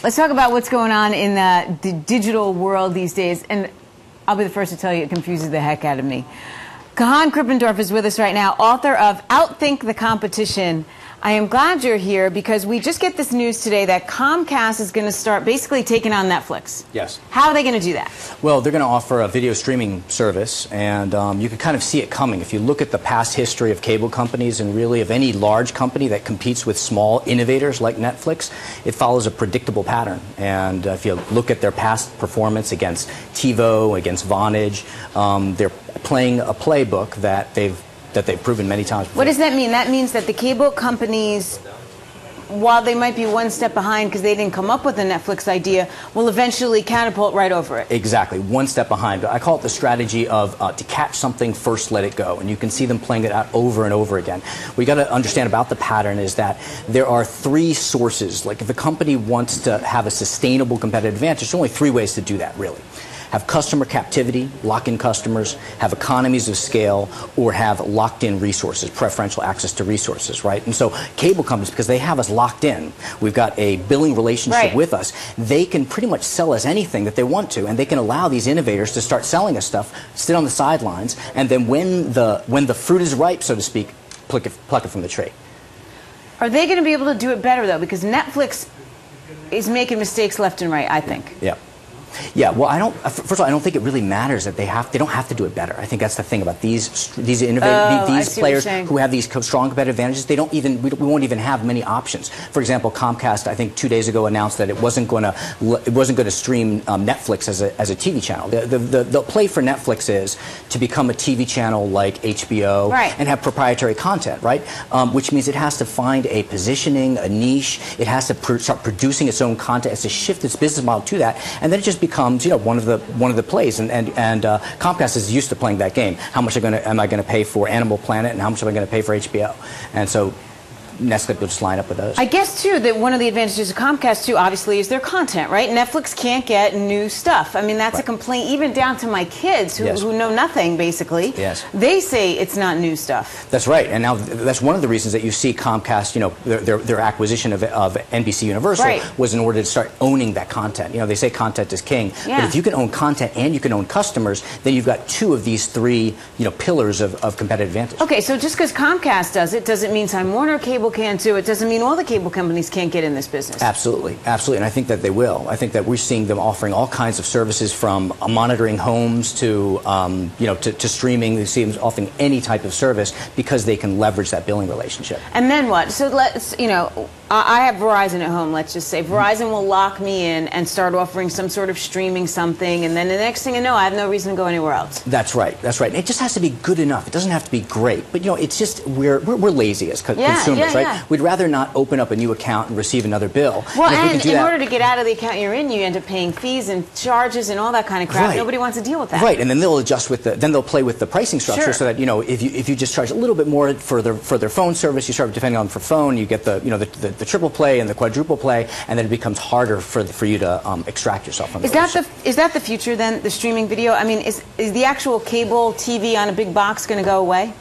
Let's talk about what's going on in the digital world these days. And I'll be the first to tell you, it confuses the heck out of me. Kaihan Krippendorff is with us right now, author of Outthink the Competition. I am glad you're here because we just get this news today that Comcast is going to start basically taking on Netflix. Yes. How are they going to do that? Well, they're going to offer a video streaming service, and you can kind of see it coming. If you look at the past history of cable companies and really of any large company that competes with small innovators like Netflix, it follows a predictable pattern. And if you look at their past performance against TiVo, against Vonage, they're playing a playbook that they've proven many times before. What does that mean? That means that the cable companies, while they might be one step behind because they didn't come up with the Netflix idea, will eventually catapult right over it. Exactly, one step behind. I call it the strategy of to catch something first, let it go. And you can see them playing it out over and over again. What you got to understand about the pattern is that there are three sources. Like if a company wants to have a sustainable competitive advantage, there's only three ways to do that, really. Have customer captivity, lock in customers, have economies of scale, or have locked-in resources, preferential access to resources, right? And so cable companies, because they have us locked in, we've got a billing relationship with us, they can pretty much sell us anything that they want to, and they can allow these innovators to start selling us stuff, sit on the sidelines, and then when the fruit is ripe, so to speak, pluck it from the tree. Are they going to be able to do it better, though? Because Netflix is making mistakes left and right, I think. Yeah. Yeah, well, first of all, I don't think it really matters that they don't have to do it better. I think that's the thing about these players who have these strong competitive advantages. We won't even have many options. For example, Comcast, I think 2 days ago announced that it wasn't going to stream Netflix as a TV channel. The play for Netflix is to become a TV channel like HBO and have proprietary content, right? Which means it has to find a positioning, a niche. It has to start producing its own content. It has to shift its business model to that, and then it just becomes, you know, one of the plays, and Comcast is used to playing that game. How much am I going to pay for Animal Planet, and how much am I going to pay for HBO? And so Netflix will just line up with those. I guess, too, that one of the advantages of Comcast, too, obviously, is their content, right? Netflix can't get new stuff. I mean, that's a complaint even down to my kids who know nothing, basically. Yes. They say it's not new stuff. That's right. And now that's one of the reasons that you see Comcast, you know, their acquisition of NBC Universal was in order to start owning that content. You know, they say content is king. But if you can own content and you can own customers, then you've got two of these three, you know, pillars of competitive advantage. Okay, so just because Comcast does it doesn't mean Time Warner Cable can't do it. Doesn't mean all the cable companies can't get in this business. Absolutely, absolutely, and I think that they will. I think that we're seeing them offering all kinds of services, from monitoring homes to you know, to streaming. We see them offering any type of service because they can leverage that billing relationship. And then what? So let's, you know, I have Verizon at home. Let's just say Verizon will lock me in and start offering some sort of streaming something, and then the next thing I know, I have no reason to go anywhere else. That's right. That's right. It just has to be good enough. It doesn't have to be great. But you know, it's just we're lazy as consumers, right? We'd rather not open up a new account and receive another bill. Well, and in order to get out of the account you're in, you end up paying fees and charges and all that kind of crap. Nobody wants to deal with that. Right, and then they'll adjust with they'll play with the pricing structure so that, you know, if you just charge a little bit more for their phone service, you start depending on for phone, you get the, you know, the triple play and the quadruple play, and then it becomes harder for you to extract yourself from the Is that the future then, the streaming video? I mean, is the actual cable TV on a big box going to go away?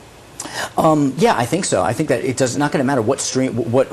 Yeah, I think so. I think that it's not going to matter what stream, what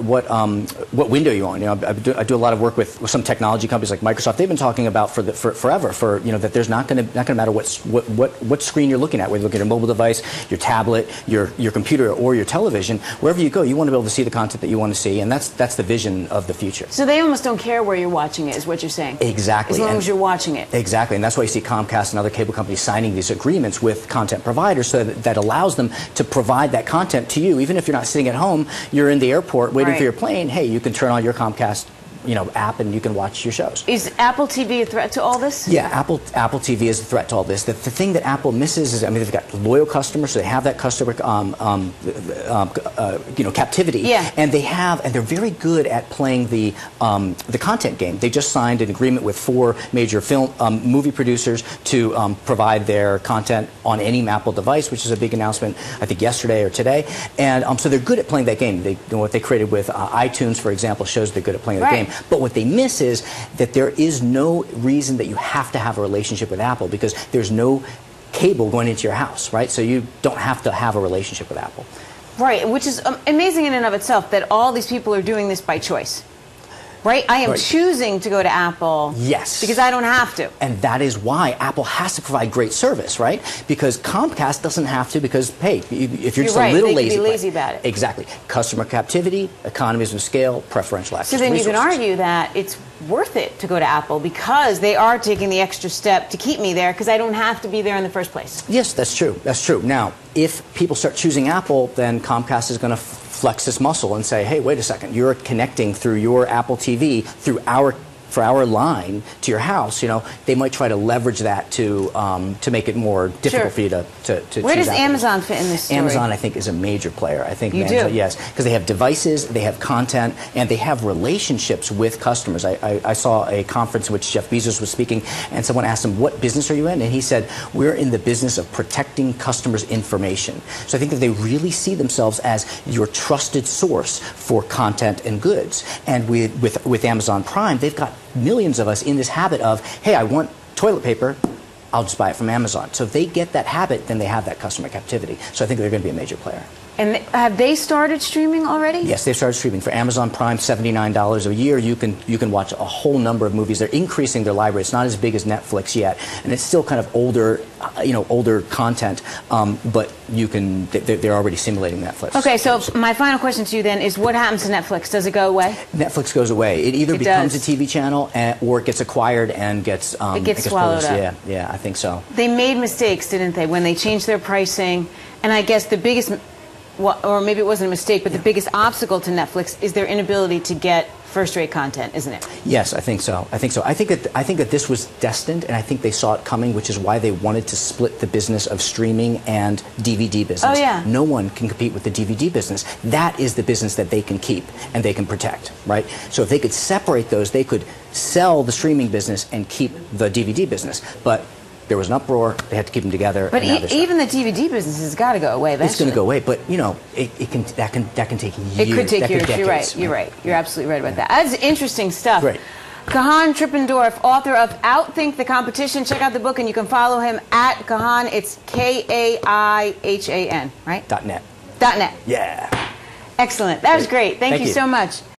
window you're on. You know, I do a lot of work with some technology companies like Microsoft. They've been talking about forever, you know, that there's not going to matter what screen you're looking at. Whether you look at your mobile device, your tablet, your computer, or your television, wherever you go, you want to be able to see the content that you want to see, and that's the vision of the future. So they almost don't care where you're watching it, is what you're saying? Exactly. As long as you're watching it. Exactly, and that's why you see Comcast and other cable companies signing these agreements with content providers, so that allows them to provide that content to you. Even if you're not sitting at home, you're in the airport waiting for your plane, hey, you can turn on your Comcast, you know, app, and you can watch your shows. Is Apple TV a threat to all this? Yeah, Apple TV is a threat to all this. The thing that Apple misses is, I mean, they've got loyal customers, so they have that customer, you know, captivity, and they're very good at playing the content game. They just signed an agreement with 4 major movie producers to provide their content on any Apple device, which is a big announcement, I think, yesterday or today. And so they're good at playing that game. What they created with iTunes, for example, shows they're good at playing the game. But what they miss is that there is no reason that you have to have a relationship with Apple, because there's no cable going into your house, right? So you don't have to have a relationship with Apple. Right, which is amazing in and of itself that all these people are doing this by choice. Right? I am choosing to go to Apple. Yes. Because I don't have to. And that is why Apple has to provide great service, right? Because Comcast doesn't have to, because, hey, if you're just a little lazy. They can be lazy about it. Exactly. Customer captivity, economies of scale, preferential access So then to you can resources. argue that it's worth it to go to Apple because they are taking the extra step to keep me there because I don't have to be there in the first place. Yes, that's true. That's true. Now, if people start choosing Apple, then Comcast is going to flex this muscle and say, hey, wait a second, you're connecting through your Apple TV through our line to your house. You know, they might try to leverage that to make it more difficult for you to Where choose does Apple. Amazon fit in this story? Amazon, I think, is a major player. I think you Amazon, do? Yes, because they have devices, they have content, and they have relationships with customers. I saw a conference in which Jeff Bezos was speaking, and someone asked him, what business are you in? And he said, we're in the business of protecting customers' information. So I think that they really see themselves as your trusted source for content and goods. And with Amazon Prime, they've got millions of us in this habit of, hey, I want toilet paper, I'll just buy it from Amazon. So if they get that habit, then they have that customer captivity. So I think they're going to be a major player. And have they started streaming already? Yes, they've started streaming. For Amazon Prime, $79 a year, you can watch a whole number of movies. They're increasing their library. It's not as big as Netflix yet, and it's still kind of older, older content. But they're already simulating Netflix. Okay, so my final question to you then is, what happens to Netflix? Does it go away? Netflix goes away. It either becomes a TV channel or it gets acquired and gets swallowed up. Yeah, I think so. They made mistakes, didn't they, when they changed their pricing? And I guess the biggest, or maybe it wasn't a mistake, but the biggest obstacle to Netflix is their inability to get first-rate content, isn't it? Yes, I think so. I think that this was destined, and I think they saw it coming, which is why they wanted to split the business of streaming and DVD business. Oh, yeah. No one can compete with the DVD business. That is the business that they can keep and they can protect, right? So if they could separate those, they could sell the streaming business and keep the DVD business. But there was an uproar. They had to keep them together. But even the DVD business has got to go away eventually. It's going to go away, but that can take years. It could take years. Decades, You're right. You're right. You're absolutely right about that. That's interesting stuff. Great. Kaihan Krippendorff, author of Outthink the Competition. Check out the book, and you can follow him at Kaihan. It's Kaihan, right? .net. .net. Yeah. Excellent. That was great. Thank you so much.